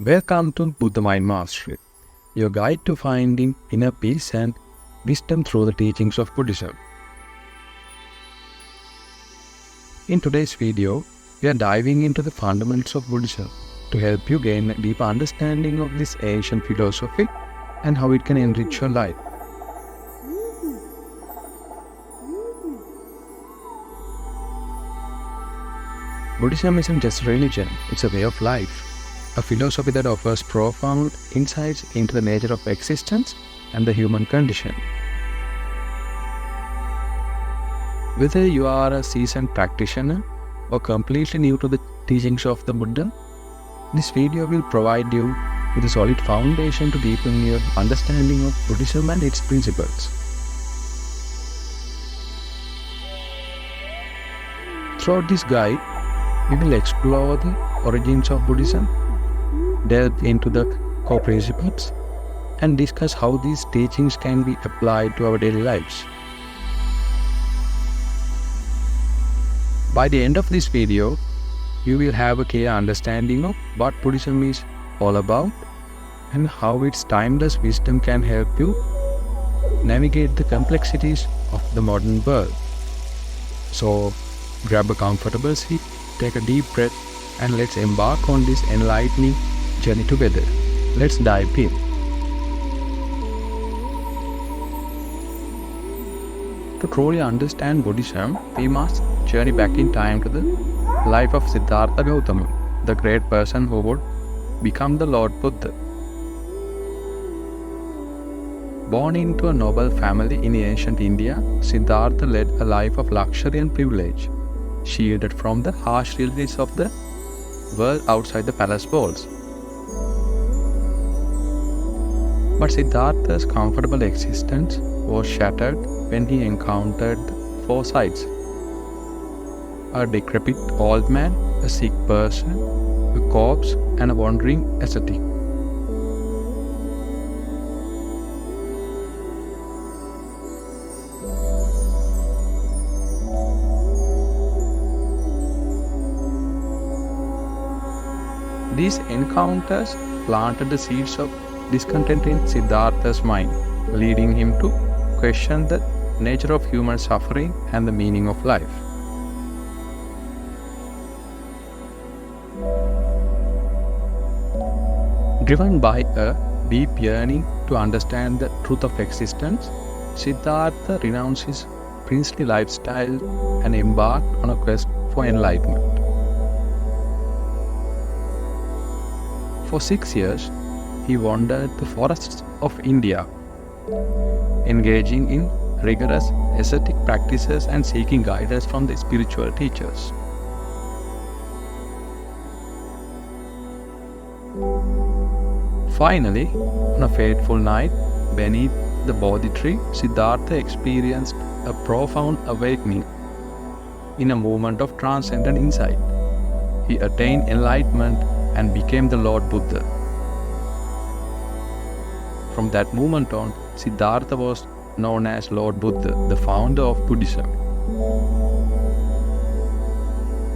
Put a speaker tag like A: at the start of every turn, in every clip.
A: Welcome to BuddhaMindMastery, your guide to finding inner peace and wisdom through the teachings of Buddhism. In today's video, we are diving into the fundamentals of Buddhism to help you gain a deeper understanding of this ancient philosophy and how it can enrich your life. Buddhism isn't just a religion, it's a way of life. A philosophy that offers profound insights into the nature of existence and the human condition. Whether you are a seasoned practitioner or completely new to the teachings of the Buddha, this video will provide you with a solid foundation to deepen your understanding of Buddhism and its principles. Throughout this guide, we will explore the origins of Buddhism, delve into the core principles, and discuss how these teachings can be applied to our daily lives. By the end of this video, you will have a clear understanding of what Buddhism is all about and how its timeless wisdom can help you navigate the complexities of the modern world. So, grab a comfortable seat, take a deep breath, and let's embark on this enlightening journey together. Let's dive in. To truly understand Buddhism, we must journey back in time to the life of Siddhartha Gautama, the great person who would become the Lord Buddha. Born into a noble family in ancient India, Siddhartha led a life of luxury and privilege, shielded from the harsh realities of the world outside the palace walls. But Siddhartha's comfortable existence was shattered when he encountered four sides: a decrepit old man, a sick person, a corpse, and a wandering ascetic. These encounters planted the seeds of discontent in Siddhartha's mind, leading him to question the nature of human suffering and the meaning of life. Driven by a deep yearning to understand the truth of existence, Siddhartha renounced his princely lifestyle and embarked on a quest for enlightenment. For 6 years, he wandered the forests of India, engaging in rigorous ascetic practices and seeking guidance from the spiritual teachers. Finally, on a fateful night, beneath the Bodhi tree, Siddhartha experienced a profound awakening. In a moment of transcendent insight, he attained enlightenment and became the Lord Buddha. From that moment on, Siddhartha was known as Lord Buddha, the founder of Buddhism.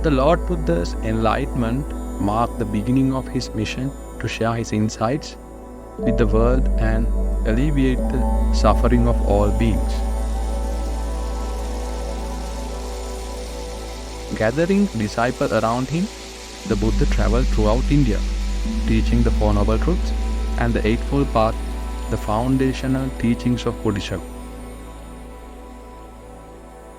A: The Lord Buddha's enlightenment marked the beginning of his mission to share his insights with the world and alleviate the suffering of all beings. Gathering disciples around him, the Buddha traveled throughout India, teaching the Four Noble Truths and the Eightfold Path, the foundational teachings of Buddhism.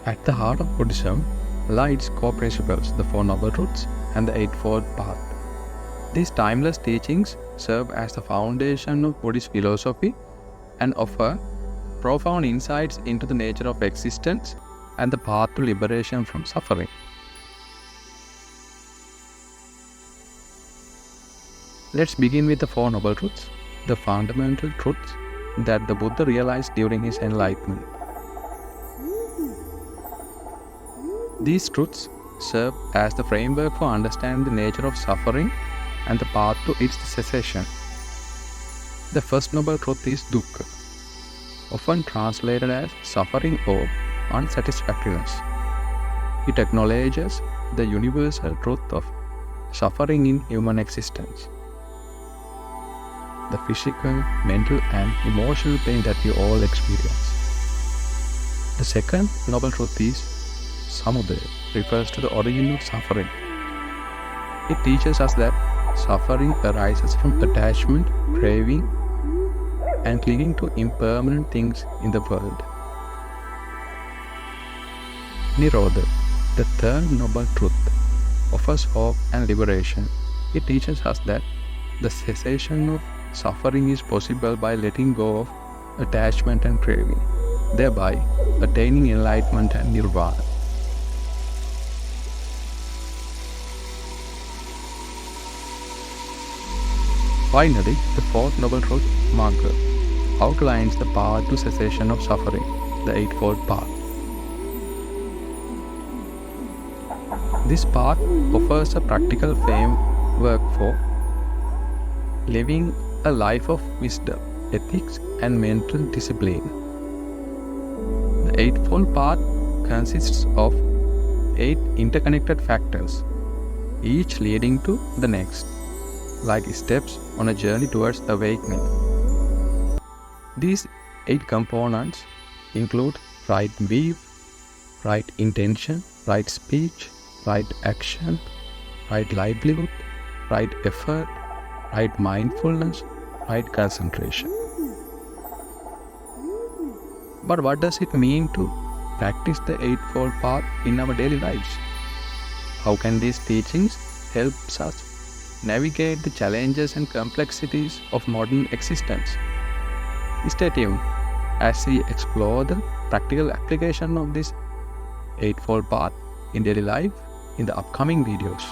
A: At the heart of Buddhism lie its core principles, the Four Noble Truths and the Eightfold Path. These timeless teachings serve as the foundation of Buddhist philosophy and offer profound insights into the nature of existence and the path to liberation from suffering. Let's begin with the Four Noble Truths, the fundamental truths that the Buddha realized during his enlightenment. These truths serve as the framework for understanding the nature of suffering and the path to its cessation. The first noble truth is dukkha, often translated as suffering or unsatisfactoriness. It acknowledges the universal truth of suffering in human existence. the physical, mental and emotional pain that we all experience. The second noble truth is samudaya, refers to the origin of suffering. It teaches us that suffering arises from attachment, craving and clinging to impermanent things in the world. Nirodha, the third noble truth, offers hope and liberation. It teaches us that the cessation of suffering is possible by letting go of attachment and craving, thereby attaining enlightenment and nirvana. Finally, the fourth noble truth, Magga, outlines the path to cessation of suffering, the Eightfold Path. This path offers a practical framework for living a life of wisdom, ethics and mental discipline. The Eightfold Path consists of 8 interconnected factors, each leading to the next, like steps on a journey towards awakening. These 8 components include right view, right intention, right speech, right action, right livelihood, right effort, right mindfulness, right concentration. But what does it mean to practice the Eightfold Path in our daily lives? How can these teachings help us navigate the challenges and complexities of modern existence? Stay tuned as we explore the practical application of this Eightfold Path in daily life in the upcoming videos.